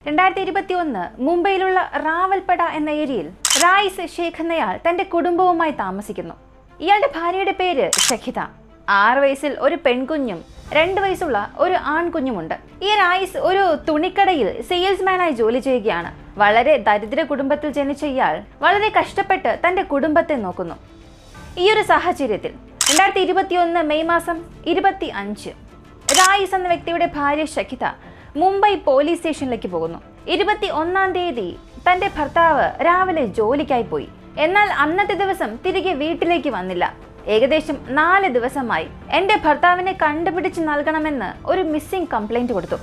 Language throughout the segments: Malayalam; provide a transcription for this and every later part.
2021 മുംബൈയിലുള്ള റാവൽപട എന്ന ഏരിയയിൽ റായിസ് ഷേഖ് എന്നയാൾ തന്റെ കുടുംബവുമായി താമസിക്കുന്നു. ഇയാളുടെ ഭാര്യയുടെ പേര് ഷഹിദ. 6 വയസ്സിൽ ഒരു പെൺകുഞ്ഞും 2 വയസ്സുള്ള ഒരു ആൺകുഞ്ഞുമുണ്ട്. ഈ റായിസ് ഒരു തുണിക്കടയിൽ സെയിൽസ്മാനായി ജോലി ചെയ്യുകയാണ്. വളരെ ദരിദ്ര കുടുംബത്തിൽ ജനിച്ച ഇയാൾ വളരെ കഷ്ടപ്പെട്ട് തന്റെ കുടുംബത്തെ നോക്കുന്നു. ഈ ഒരു സാഹചര്യത്തിൽ 2021 മെയ് മാസം 25 റായിസ് എന്ന വ്യക്തിയുടെ ഭാര്യ ഷഹിദ മുംബൈ പോലീസ് സ്റ്റേഷനിലേക്ക് പോകുന്നു. 21-ാം തീയതി തന്റെ ഭർത്താവ് രാവിലെ ജോലിക്കായി പോയി. എന്നാൽ അന്നത്തെ ദിവസം തിരികെ വീട്ടിലേക്ക് വന്നില്ല. ഏകദേശം 4 ദിവസമായി എന്റെ ഭർത്താവിനെ കണ്ടുപിടിച്ച് നൽകണമെന്ന് ഒരു മിസ്സിംഗ് കംപ്ലൈന്റ് കൊടുത്തു.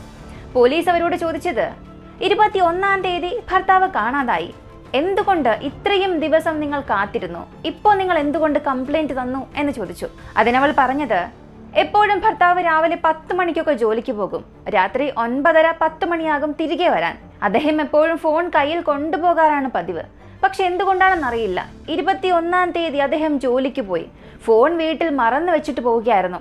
പോലീസ് അവരോട് ചോദിച്ചത് 21-ാം തീയതി ഭർത്താവ് കാണാതായി, എന്തുകൊണ്ട് ഇത്രയും ദിവസം നിങ്ങൾ കാത്തിരുന്നു, ഇപ്പോൾ നിങ്ങൾ എന്തുകൊണ്ട് കംപ്ലൈന്റ് തന്നു എന്ന് ചോദിച്ചു. അതിനവൾ പറഞ്ഞത്, എപ്പോഴും ഭർത്താവ് രാവിലെ 10 മണിക്കൊക്കെ ജോലിക്ക് പോകും, രാത്രി 9:30-10 മണിയാകും തിരികെ വരാൻ. അദ്ദേഹം എപ്പോഴും ഫോൺ കയ്യിൽ കൊണ്ടുപോകാറാണ് പതിവ്. പക്ഷെ എന്തുകൊണ്ടാണെന്നറിയില്ല, 21-ാം തീയതി അദ്ദേഹം ജോലിക്ക് പോയി, ഫോൺ വീട്ടിൽ മറന്നു വെച്ചിട്ട് പോവുകയായിരുന്നു.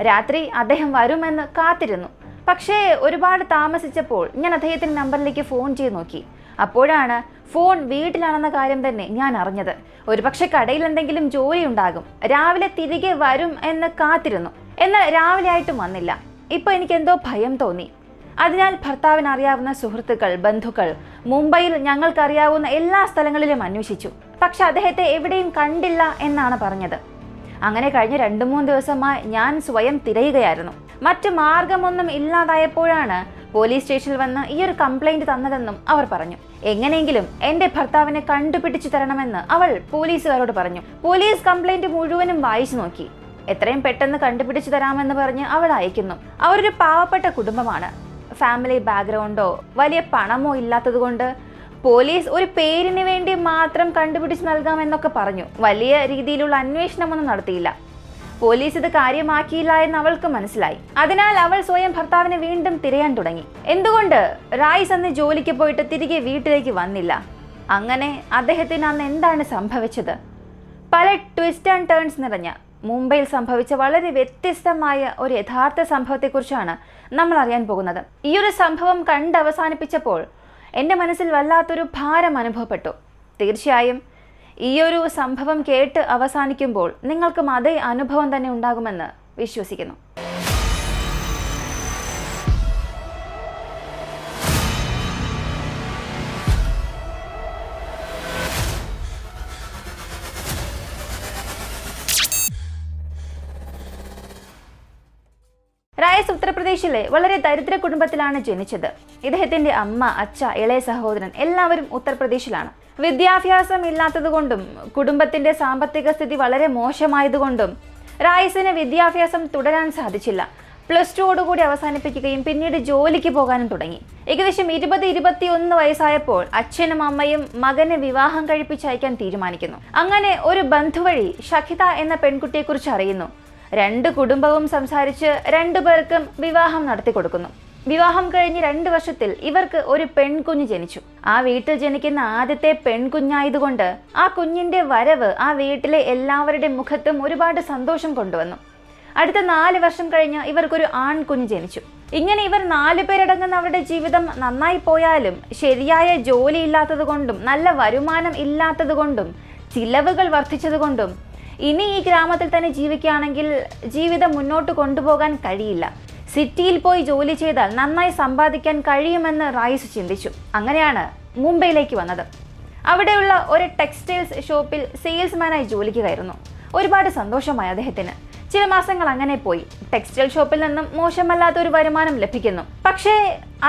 രാത്രി അദ്ദേഹം വരുമെന്ന് കാത്തിരുന്നു. പക്ഷേ ഒരുപാട് താമസിച്ചപ്പോൾ ഞാൻ അദ്ദേഹത്തിന്റെ നമ്പറിലേക്ക് ഫോൺ ചെയ്ത് നോക്കി. അപ്പോഴാണ് ഫോൺ വീട്ടിലാണെന്ന കാര്യം തന്നെ ഞാൻ അറിഞ്ഞത്. ഒരുപക്ഷെ കടയിൽ എന്തെങ്കിലും ജോലി ഉണ്ടാകും, രാവിലെ തിരികെ വരും എന്ന് കാത്തിരുന്നു. എന്നാൽ രാവിലെ ആയിട്ടും വന്നില്ല. ഇപ്പൊ എനിക്ക് എന്തോ ഭയം തോന്നി. അതിനാൽ ഭർത്താവിന് അറിയാവുന്ന സുഹൃത്തുക്കൾ, ബന്ധുക്കൾ, മുംബൈയിൽ ഞങ്ങൾക്കറിയാവുന്ന എല്ലാ സ്ഥലങ്ങളിലും അന്വേഷിച്ചു. പക്ഷെ അദ്ദേഹത്തെ എവിടെയും കണ്ടില്ല എന്നാണ് പറഞ്ഞത്. അങ്ങനെ കഴിഞ്ഞ 2-3 ദിവസമായി ഞാൻ സ്വയം തിരയുകയായിരുന്നു. മറ്റു മാർഗമൊന്നും ഇല്ലാതായപ്പോഴാണ് പോലീസ് സ്റ്റേഷനിൽ വന്ന് ഈ ഒരു കംപ്ലൈന്റ് തന്നതെന്നും അവർ പറഞ്ഞു. എങ്ങനെയെങ്കിലും എന്റെ ഭർത്താവിനെ കണ്ടുപിടിച്ചു തരണമെന്ന് അവൾ പോലീസുകാരോട് പറഞ്ഞു. പോലീസ് കംപ്ലൈന്റ് മുഴുവനും വായിച്ചു നോക്കി. എത്രയും പെട്ടെന്ന് കണ്ടുപിടിച്ചു തരാമെന്ന് പറഞ്ഞ് അവൾ അയക്കുന്നു. അവരൊരു പാവപ്പെട്ട കുടുംബമാണ്. ഫാമിലി ബാക്ക്ഗ്രൗണ്ടോ വലിയ പണമോ ഇല്ലാത്തത് കൊണ്ട് പോലീസ് ഒരു പേരിന് വേണ്ടി മാത്രം കണ്ടുപിടിച്ച് നൽകാമെന്നൊക്കെ പറഞ്ഞു. വലിയ രീതിയിലുള്ള അന്വേഷണമൊന്നും നടത്തിയില്ല. പോലീസ് ഇത് കാര്യമാക്കിയില്ല എന്ന് അവൾക്ക് മനസ്സിലായി. അതിനാൽ അവൾ സ്വയം ഭർത്താവിനെ വീണ്ടും തിരയാൻ തുടങ്ങി. എന്തുകൊണ്ട് റായിസ് അന്ന് ജോലിക്ക് പോയിട്ട് തിരികെ വീട്ടിലേക്ക് വന്നില്ല? അങ്ങനെ അദ്ദേഹത്തിന് അന്ന് എന്താണ് സംഭവിച്ചത്? പല ട്വിസ്റ്റ് ആൻഡ് ടേൺസ് നിറഞ്ഞ മുംബൈയിൽ സംഭവിച്ച വളരെ വ്യത്യസ്തമായ ഒരു യഥാർത്ഥ സംഭവത്തെക്കുറിച്ചാണ് നമ്മൾ അറിയാൻ പോകുന്നത്. ഈ ഒരു സംഭവം കണ്ട് അവസാനിപ്പിച്ചപ്പോൾ എൻ്റെ മനസ്സിൽ വല്ലാത്തൊരു ഭാരം അനുഭവപ്പെട്ടു. തീർച്ചയായും ഈ ഒരു സംഭവം കേട്ട് അവസാനിക്കുമ്പോൾ നിങ്ങൾക്കും അതേ അനുഭവം തന്നെ ഉണ്ടാകുമെന്ന് വിശ്വസിക്കുന്നു. റായിസ് ഉത്തർപ്രദേശിലെ വളരെ ദരിദ്ര കുടുംബത്തിലാണ് ജനിച്ചത്. ഇദ്ദേഹത്തിന്റെ അമ്മ, അച്ഛ, ഇളയ സഹോദരൻ എല്ലാവരും ഉത്തർപ്രദേശിലാണ്. വിദ്യാഭ്യാസം ഇല്ലാത്തതുകൊണ്ടും കുടുംബത്തിന്റെ സാമ്പത്തിക സ്ഥിതി വളരെ മോശമായതുകൊണ്ടും റായിസിന് വിദ്യാഭ്യാസം തുടരാൻ സാധിച്ചില്ല. +2 അവസാനിപ്പിക്കുകയും പിന്നീട് ജോലിക്ക് പോകാനും തുടങ്ങി. ഏകദേശം 20-21 വയസ്സായപ്പോൾ അച്ഛനും അമ്മയും മകനെ വിവാഹം കഴിപ്പിച്ചയക്കാൻ തീരുമാനിക്കുന്നു. അങ്ങനെ ഒരു ബന്ധുവഴി ഷഹിദ എന്ന പെൺകുട്ടിയെക്കുറിച്ച് അറിയുന്നു. 2 കുടുംബവും സംസാരിച്ച് 2 പേർക്കും വിവാഹം നടത്തി കൊടുക്കുന്നു. വിവാഹം കഴിഞ്ഞ് 2 വർഷത്തിൽ ഇവർക്ക് ഒരു പെൺകുഞ്ഞ് ജനിച്ചു. ആ വീട്ടിൽ ജനിക്കുന്ന ആദ്യത്തെ പെൺകുഞ്ഞായതുകൊണ്ട് ആ കുഞ്ഞിന്റെ വരവ് ആ വീട്ടിലെ എല്ലാവരുടെ മുഖത്തും ഒരുപാട് സന്തോഷം കൊണ്ടുവന്നു. അടുത്ത 4 വർഷം കഴിഞ്ഞ് ഇവർക്കൊരു ആൺകുഞ്ഞ് ജനിച്ചു. ഇങ്ങനെ ഇവർ 4 പേരടങ്ങുന്ന അവരുടെ ജീവിതം നന്നായി പോയാലും ശരിയായ ജോലി ഇല്ലാത്തത് കൊണ്ടും നല്ല വരുമാനം ഇല്ലാത്തത് കൊണ്ടും ചിലവുകൾ വർദ്ധിച്ചതുകൊണ്ടും ഇനി ഈ ഗ്രാമത്തിൽ തന്നെ ജീവിക്കുകയാണെങ്കിൽ ജീവിതം മുന്നോട്ട് കൊണ്ടുപോകാൻ കഴിയില്ല. സിറ്റിയിൽ പോയി ജോലി ചെയ്താൽ നന്നായി സമ്പാദിക്കാൻ കഴിയുമെന്ന് റായിസ് ചിന്തിച്ചു. അങ്ങനെയാണ് മുംബൈയിലേക്ക് വന്നത്. അവിടെയുള്ള ഒരു ടെക്സ്റ്റൈൽസ് ഷോപ്പിൽ സെയിൽസ്മാനായി ജോലിക്ക് കയറുന്നു. ഒരുപാട് സന്തോഷമായി അദ്ദേഹത്തിന്. ചില മാസങ്ങൾ അങ്ങനെ പോയി. ടെക്സ്റ്റൈൽ ഷോപ്പിൽ നിന്നും മോശമല്ലാത്തൊരു വരുമാനം ലഭിക്കുന്നു. പക്ഷേ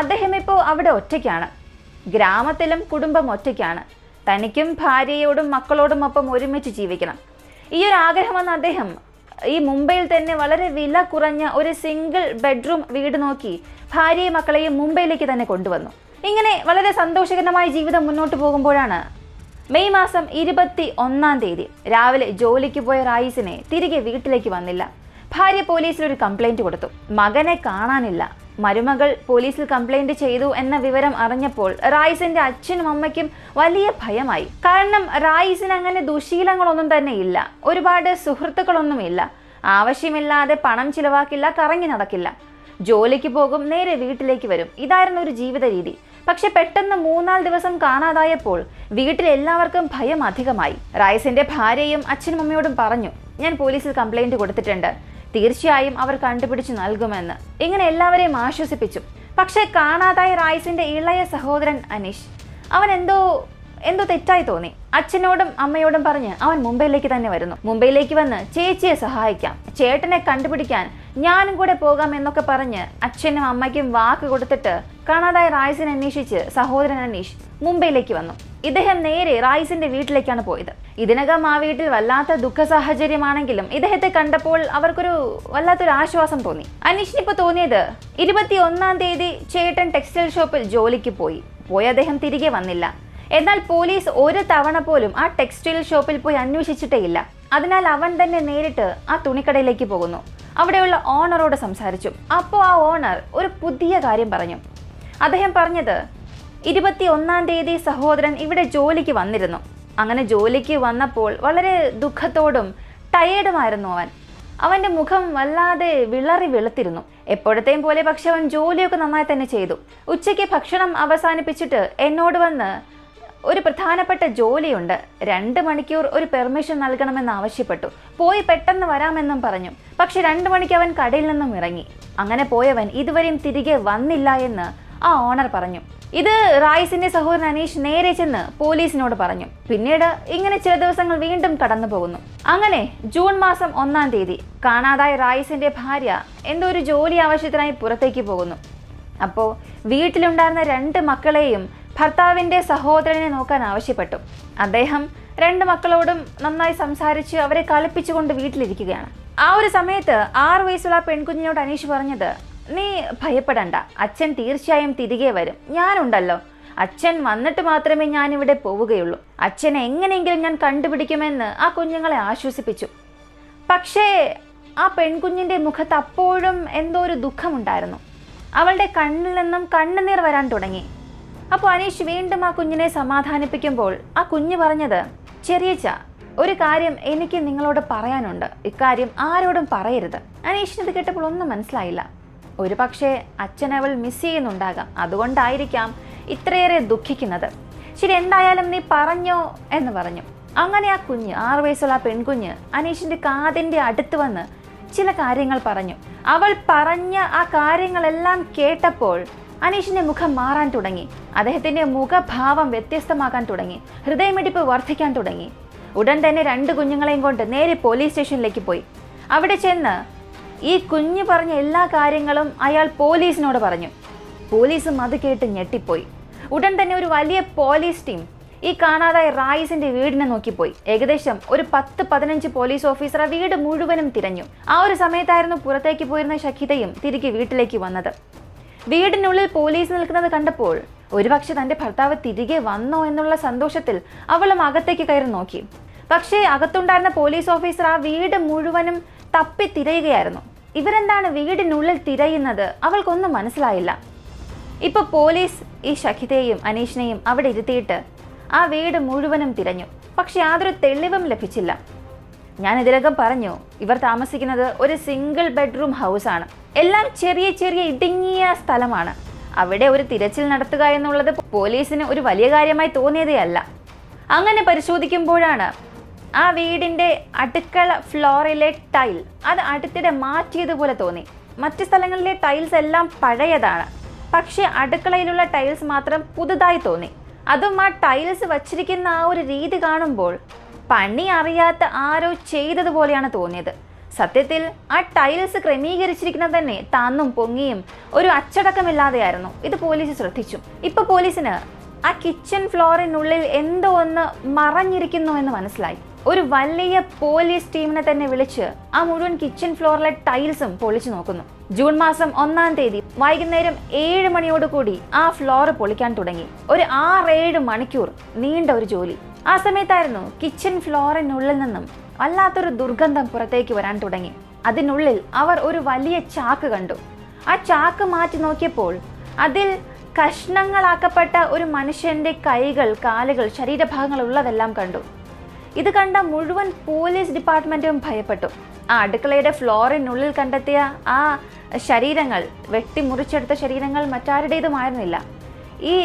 അദ്ദേഹം ഇപ്പോൾ അവിടെ ഒറ്റയ്ക്കാണ്. ഗ്രാമത്തിലും കുടുംബം ഒറ്റയ്ക്കാണ്. തനിക്കും ഭാര്യയോടും മക്കളോടും ഒപ്പം ഒരുമിച്ച് ജീവിക്കണം. ഈ ഒരു ആഗ്രഹം വന്ന അദ്ദേഹം ഈ മുംബൈയിൽ തന്നെ വളരെ വില കുറഞ്ഞ ഒരു സിംഗിൾ ബെഡ്റൂം വീട് നോക്കി ഭാര്യയും മക്കളെയും മുംബൈയിലേക്ക് തന്നെ കൊണ്ടുവന്നു. ഇങ്ങനെ വളരെ സന്തോഷകരമായ ജീവിതം മുന്നോട്ട് പോകുമ്പോഴാണ് മെയ് മാസം 21-ാം തീയതി രാവിലെ ജോലിക്ക് പോയ റായിസിനെ തിരികെ വീട്ടിലേക്ക് വന്നില്ല. ഭാര്യ പോലീസിൽ ഒരു കംപ്ലൈന്റ് കൊടുത്തു. മകനെ കാണാനില്ല. മരുമകൾ പോലീസിൽ കംപ്ലൈന്റ് ചെയ്തു എന്ന വിവരം അറിഞ്ഞപ്പോൾ റായിസിന്റെ അച്ഛനും അമ്മയ്ക്കും വലിയ ഭയമായി. കാരണം റായിസിന് അങ്ങനെ ദുശീലങ്ങളൊന്നും തന്നെ ഇല്ല, ഒരുപാട് സുഹൃത്തുക്കളൊന്നുമില്ല, ആവശ്യമില്ലാതെ പണം ചിലവാക്കില്ല, കറങ്ങി നടക്കില്ല. ജോലിക്ക് പോകും, നേരെ വീട്ടിലേക്ക് വരും. ഇതായിരുന്നു ഒരു ജീവിത രീതി. പക്ഷെ പെട്ടെന്ന് 3-4 ദിവസം കാണാതായപ്പോൾ വീട്ടിൽ എല്ലാവർക്കും ഭയം അധികമായി. റൈസിന്റെ ഭാര്യയും അച്ഛനും അമ്മയോടും പറഞ്ഞു, ഞാൻ പോലീസിൽ കംപ്ലൈന്റ് കൊടുത്തിട്ടുണ്ട്, തീർച്ചയായും അവർ കണ്ടുപിടിച്ചു നൽകുമെന്ന്. ഇങ്ങനെ എല്ലാവരെയും ആശ്വസിപ്പിച്ചു. പക്ഷെ കാണാതായ റൈസിന്റെ ഇളയ സഹോദരൻ അനീഷ്, അവൻ എന്തോ തെറ്റായി തോന്നി. അച്ഛനോടും അമ്മയോടും പറഞ്ഞ് അവൻ മുംബൈയിലേക്ക് തന്നെ വരുന്നു. മുംബൈയിലേക്ക് വന്ന് ചേച്ചിയെ സഹായിക്കാം, ചേട്ടനെ കണ്ടുപിടിക്കാൻ ഞാനും കൂടെ പോകാം എന്നൊക്കെ പറഞ്ഞ് അച്ഛനും അമ്മയ്ക്കും വാക്ക് കൊടുത്തിട്ട് കാണാതായ റൈസിനെ അന്വേഷിച്ച് സഹോദരൻ അനീഷ് മുംബൈയിലേക്ക് വന്നു. ഇദ്ദേഹം നേരെ റൈസിന്റെ വീട്ടിലേക്കാണ് പോയത്. ഇതിനകം ആ വീട്ടിൽ വല്ലാത്ത ദുഃഖ സാഹചര്യമാണെങ്കിലും ഇദ്ദേഹത്തെ കണ്ടപ്പോൾ അവർക്കൊരു വല്ലാത്തൊരു ആശ്വാസം തോന്നി. അനീഷിനിപ്പോൾ തോന്നിയത് 21-ാം തീയതി ചേട്ടൻ ടെക്സ്റ്റൈൽ ഷോപ്പിൽ ജോലിക്ക് പോയി അദ്ദേഹം തിരികെ വന്നില്ല. എന്നാൽ പോലീസ് ഒരു തവണ പോലും ആ ടെക്സ്റ്റൈൽ ഷോപ്പിൽ പോയി അന്വേഷിച്ചിട്ടേയില്ല. അതിനാൽ അവൻ തന്നെ നേരിട്ട് ആ തുണിക്കടയിലേക്ക് പോകുന്നു. അവിടെയുള്ള ഓണറോട് സംസാരിച്ചു. അപ്പോൾ ആ ഓണർ ഒരു പുതിയ കാര്യം പറഞ്ഞു. അദ്ദേഹം പറഞ്ഞത് 21-ാം തീയതി സഹോദരൻ ഇവിടെ ജോലിക്ക് വന്നിരുന്നു. അങ്ങനെ ജോലിക്ക് വന്നപ്പോൾ വളരെ ദുഃഖത്തോടും ടയേർഡുമായിരുന്നു അവൻ്റെ മുഖം വല്ലാതെ വിളറി വെളുത്തിരുന്നു. എപ്പോഴത്തെയും പോലെ പക്ഷെ അവൻ ജോലിയൊക്കെ നന്നായി തന്നെ ചെയ്തു. ഉച്ചയ്ക്ക് ഭക്ഷണം അവസാനിപ്പിച്ചിട്ട് എന്നോട് വന്ന് ഒരു പ്രധാനപ്പെട്ട ജോലിയുണ്ട്, 2 മണിക്കൂർ ഒരു പെർമിഷൻ നൽകണമെന്ന് ആവശ്യപ്പെട്ടു. പോയി പെട്ടെന്ന് വരാമെന്നും പറഞ്ഞു. പക്ഷെ 2 മണിക്ക് അവൻ കടയിൽ നിന്നും ഇറങ്ങി. അങ്ങനെ പോയവൻ ഇതുവരെയും തിരികെ വന്നില്ല എന്ന് ആ ഓണർ പറഞ്ഞു. ഇത് റൈസിന്റെ സഹോദരൻ അനീഷ് നേരെ ചെന്ന് പോലീസിനോട് പറഞ്ഞു. പിന്നീട് ഇങ്ങനെ ചില ദിവസങ്ങൾ വീണ്ടും കടന്നു പോകുന്നു. അങ്ങനെ ജൂൺ മാസം 1-ാം തീയതി കാണാതായ റൈസിന്റെ ഭാര്യ എന്തോ ഒരു ജോലി ആവശ്യത്തിനായി പുറത്തേക്ക് പോകുന്നു. അപ്പോൾ വീട്ടിലുണ്ടായിരുന്ന 2 മക്കളെയും ഭർത്താവിന്റെ സഹോദരനെ നോക്കാൻ ആവശ്യപ്പെട്ടു. അദ്ദേഹം 2 മക്കളോടും നന്നായി സംസാരിച്ച് അവരെ കളിപ്പിച്ചുകൊണ്ട് വീട്ടിലിരിക്കുകയാണ്. ആ ഒരു സമയത്ത് 6 വയസ്സുള്ള പെൺകുഞ്ഞിനോട് അനീഷ് പറഞ്ഞത്, നീ ഭയപ്പെടണ്ട, അച്ഛൻ തീർച്ചയായും തിരികെ വരും, ഞാനുണ്ടല്ലോ, അച്ഛൻ വന്നിട്ട് മാത്രമേ ഞാനിവിടെ പോവുകയുള്ളൂ, അച്ഛനെ എങ്ങനെയെങ്കിലും ഞാൻ കണ്ടുപിടിക്കുമെന്ന് ആ കുഞ്ഞുങ്ങളെ ആശ്വസിപ്പിച്ചു. പക്ഷേ ആ പെൺകുഞ്ഞിൻ്റെ മുഖത്ത് അപ്പോഴും എന്തോ ഒരു ദുഃഖമുണ്ടായിരുന്നു. അവളുടെ കണ്ണിൽ നിന്നും കണ്ണുനീർ വരാൻ തുടങ്ങി. അപ്പോൾ അനീഷ് വീണ്ടും ആ കുഞ്ഞിനെ സമാധാനിപ്പിക്കുമ്പോൾ ആ കുഞ്ഞ് പറഞ്ഞത്, ചെറിയച്ച, ഒരു കാര്യം എനിക്ക് നിങ്ങളോട് പറയാനുണ്ട്, ഇക്കാര്യം ആരോടും പറയരുത്. അനീഷിന് ഇത് കേട്ടപ്പോൾ ഒന്നും മനസ്സിലായില്ല. ഒരു പക്ഷേ അച്ഛൻ അവൾ മിസ് ചെയ്യുന്നുണ്ടാകാം, അതുകൊണ്ടായിരിക്കാം ഇത്രയേറെ ദുഃഖിക്കുന്നത്. ശരി, എന്തായാലും നീ പറഞ്ഞോ എന്ന് പറഞ്ഞു. അങ്ങനെ ആ കുഞ്ഞ്, 6 വയസ്സുള്ള ആ പെൺകുഞ്ഞ് അനീഷിന്റെ കാതിന്റെ അടുത്ത് വന്ന് ചില കാര്യങ്ങൾ പറഞ്ഞു. അവൾ പറഞ്ഞ ആ കാര്യങ്ങളെല്ലാം കേട്ടപ്പോൾ അനീഷിന്റെ മുഖം മാറാൻ തുടങ്ങി. അദ്ദേഹത്തിന്റെ മുഖഭാവം വ്യത്യസ്തമാക്കാൻ തുടങ്ങി. ഹൃദയമിടിപ്പ് വർദ്ധിക്കാൻ തുടങ്ങി. ഉടൻ തന്നെ 2 കുഞ്ഞുങ്ങളെയും കൊണ്ട് നേരെ പോലീസ് സ്റ്റേഷനിലേക്ക് പോയി. അവിടെ ചെന്ന് ഈ കുഞ്ഞ് പറഞ്ഞ എല്ലാ കാര്യങ്ങളും അയാൾ പോലീസിനോട് പറഞ്ഞു. പോലീസും അത് കേട്ട് ഞെട്ടിപ്പോയി. ഉടൻ തന്നെ ഒരു വലിയ പോലീസ് ടീം ഈ കാണാതായ റൈസിന്റെ വീടിനെ നോക്കിപ്പോയി. ഏകദേശം ഒരു 10-15 പോലീസ് ഓഫീസർ ആ വീട് മുഴുവനും തിരഞ്ഞു. ആ ഒരു സമയത്തായിരുന്നു പുറത്തേക്ക് പോയിരുന്ന ഷഖിതയും തിരികെ വീട്ടിലേക്ക് വന്നത്. വീടിനുള്ളിൽ പോലീസ് നിൽക്കുന്നത് കണ്ടപ്പോൾ ഒരുപക്ഷെ തന്റെ ഭർത്താവ് തിരികെ വന്നോ എന്നുള്ള സന്തോഷത്തിൽ അവളും അകത്തേക്ക് കയറി നോക്കി. പക്ഷേ അകത്തുണ്ടായിരുന്ന പോലീസ് ഓഫീസർ ആ വീട് മുഴുവനും തപ്പി തിരയുകയായിരുന്നു. ഇവരെന്താണ് വീടിനുള്ളിൽ തിരയുന്നത്? അവൾക്കൊന്നും മനസ്സിലായില്ല. ഇപ്പൊ പോലീസ് ഈ ഷഖിതയെയും അനീഷിനെയും അവിടെ ഇരുത്തിയിട്ട് ആ വീട് മുഴുവനും തിരഞ്ഞു. പക്ഷെ യാതൊരു തെളിവും ലഭിച്ചില്ല. ഞാൻ ഇതിനകം പറഞ്ഞു, ഇവർ താമസിക്കുന്നത് ഒരു സിംഗിൾ ബെഡ്റൂം ഹൗസാണ്. എല്ലാം ചെറിയ ചെറിയ ഇടുങ്ങിയ സ്ഥലമാണ്. അവിടെ ഒരു തിരച്ചിൽ നടത്തുക എന്നുള്ളത് പോലീസിന് ഒരു വലിയ കാര്യമായി തോന്നിയതേ അല്ല. അങ്ങനെ പരിശോധിക്കുമ്പോഴാണ് ആ വീടിൻ്റെ അടുക്കള ഫ്ലോറിലെ ടൈൽ അത് അടുത്തിടെ മാറ്റിയതുപോലെ തോന്നി. മറ്റ് സ്ഥലങ്ങളിലെ ടൈൽസ് എല്ലാം പഴയതാണ്, പക്ഷേ അടുക്കളയിലുള്ള ടൈൽസ് മാത്രം പുതുതായി തോന്നി. അതും ആ ടൈൽസ് വച്ചിരിക്കുന്ന ആ ഒരു രീതി കാണുമ്പോൾ പണി അറിയാത്ത ആരോ ചെയ്തതുപോലെയാണ് തോന്നിയത്. സത്യത്തിൽ ആ ടൈൽസ് ക്രമീകരിച്ചിരിക്കുന്നത് തന്നെ താന്നും പൊങ്ങിയും ഒരു അച്ചടക്കമില്ലാതെയായിരുന്നു. ഇത് പോലീസ് ശ്രദ്ധിച്ചു. ഇപ്പൊ പോലീസിന് ആ കിച്ചൺ ഫ്ലോറിനുള്ളിൽ എന്തോ ഒന്ന് മറഞ്ഞിരിക്കുന്നു എന്ന് മനസ്സിലായി. ഒരു വലിയ പോലീസ് ടീമിനെ തന്നെ വിളിച്ച് ആ മുഴുവൻ കിച്ചൺ ഫ്ലോറിലെ ടൈൽസും പൊളിച്ചു നോക്കുന്നു. ജൂൺ മാസം 1-ാം തീയതി വൈകുന്നേരം 7 മണിയോടുകൂടി ആ ഫ്ലോർ പൊളിക്കാൻ തുടങ്ങി. ഒരു 6-7 മണിക്കൂർ നീണ്ട ഒരു ജോലി. ആ സമയത്തായിരുന്നു കിച്ചൺ ഫ്ലോറിനുള്ളിൽ നിന്നും വല്ലാത്തൊരു ദുർഗന്ധം പുറത്തേക്ക് വരാൻ തുടങ്ങി. അതിനുള്ളിൽ അവർ ഒരു വലിയ ചാക്ക് കണ്ടു. ആ ചാക്ക് മാറ്റി നോക്കിയപ്പോൾ അതിൽ കഷ്ണങ്ങളാക്കപ്പെട്ട ഒരു മനുഷ്യന്റെ കൈകൾ, കാലുകൾ, ശരീരഭാഗങ്ങൾ ഉള്ളതെല്ലാം കണ്ടു. ഇത് കണ്ട മുഴുവൻ പോലീസ് ഡിപ്പാർട്ട്മെന്റും ഭയപ്പെട്ടു. ആ അടുക്കളയുടെ ഫ്ലോറിനുള്ളിൽ കണ്ടെത്തിയ ആ ശരീരങ്ങൾ, വെട്ടിമുറിച്ചെടുത്ത ശരീരങ്ങൾ മറ്റാരുടേതുമായിരുന്നില്ല. ഈ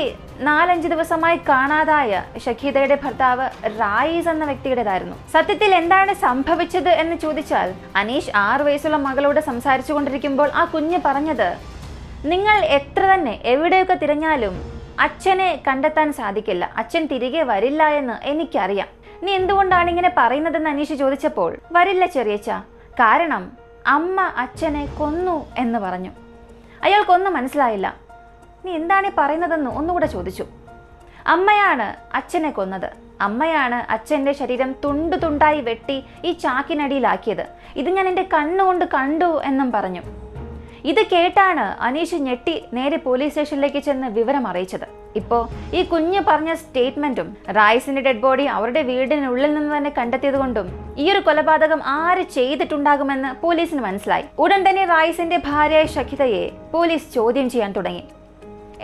4-5 ദിവസമായി കാണാതായ ഷഖീദയുടെ ഭർത്താവ് റായിസ് എന്ന വ്യക്തിയുടേതായിരുന്നു. സത്യത്തിൽ എന്താണ് സംഭവിച്ചത് എന്ന് ചോദിച്ചാൽ, അനീഷ് 6 വയസ്സുള്ള മകളോട് സംസാരിച്ചു കൊണ്ടിരിക്കുമ്പോൾ ആ കുഞ്ഞ് പറഞ്ഞത്, നിങ്ങൾ എത്ര തന്നെ എവിടെയൊക്കെ തിരഞ്ഞാലും അച്ഛനെ കണ്ടെത്താൻ സാധിക്കില്ല, അച്ഛൻ തിരികെ വരില്ല എന്ന് എനിക്കറിയാം. നീ എന്തുകൊണ്ടാണ് ഇങ്ങനെ പറയുന്നതെന്ന് അനീഷ് ചോദിച്ചപ്പോൾ, വരില്ല ചെറിയച്ഛ, കാരണം അമ്മ അച്ഛനെ കൊന്നു എന്ന് പറഞ്ഞു. അയാൾക്കൊന്നും മനസ്സിലായില്ല. നീ എന്താണ് ഈ പറയുന്നതെന്ന് ഒന്നുകൂടെ ചോദിച്ചു. അമ്മയാണ് അച്ഛനെ കൊന്നത്, അമ്മയാണ് അച്ഛൻ്റെ ശരീരം തുണ്ടു തുണ്ടായി വെട്ടി ഈ ചാക്കിനടിയിലാക്കിയത്, ഇത് ഞാൻ എൻ്റെ കണ്ണുകൊണ്ട് കണ്ടു എന്നും പറഞ്ഞു. ഇത് കേട്ടാണ് അനീഷ് ഞെട്ടി നേരെ പോലീസ് സ്റ്റേഷനിലേക്ക് ചെന്ന് വിവരം അറിയിച്ചത്. ഇപ്പോൾ ഈ കുഞ്ഞ് പറഞ്ഞ സ്റ്റേറ്റ്മെന്റും റായിസിന്റെ ഡെഡ് ബോഡി അവരുടെ വീടിനുള്ളിൽ നിന്ന് തന്നെ കണ്ടെത്തിയത് കൊണ്ടും ഈ ഒരു കൊലപാതകം ആര് ചെയ്തിട്ടുണ്ടാകുമെന്ന് പോലീസിന് മനസ്സിലായി. ഉടൻ തന്നെ റായിസിന്റെ ഭാര്യ ഷഖിദയെ പോലീസ് ചോദ്യം ചെയ്യാൻ തുടങ്ങി.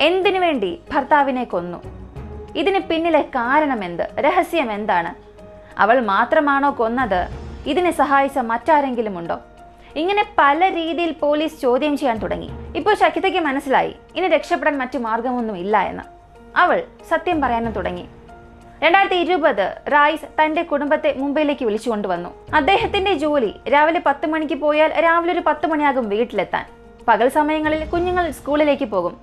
എന്തിനു വേണ്ടി ഭർത്താവിനെ കൊന്നു? ഇതിന് പിന്നിലെ കാരണമെന്ത്? രഹസ്യം എന്താണ്? അവൾ മാത്രമാണോ കൊന്നത്? ഇതിനെ സഹായിച്ച മറ്റാരെങ്കിലും ഉണ്ടോ? ഇങ്ങനെ പല രീതിയിൽ പോലീസ് ചോദ്യം ചെയ്യാൻ തുടങ്ങി. ഇപ്പോൾ ഷഖിദയ്ക്ക് മനസ്സിലായി ഇനി രക്ഷപ്പെടാൻ മറ്റു മാർഗമൊന്നും ഇല്ല എന്ന്. അവൾ സത്യം പറയാനും തുടങ്ങി. 2020 റായിസ് തന്റെ കുടുംബത്തെ മുംബൈയിലേക്ക് വിളിച്ചു കൊണ്ടുവന്നു. അദ്ദേഹത്തിന്റെ ജോലി രാവിലെ 10 മണിക്ക് പോയാൽ രാവിലെ ഒരു 10 മണിയാകും വീട്ടിലെത്താൻ. പകൽ സമയങ്ങളിൽ കുഞ്ഞുങ്ങൾ സ്കൂളിലേക്ക് പോകും.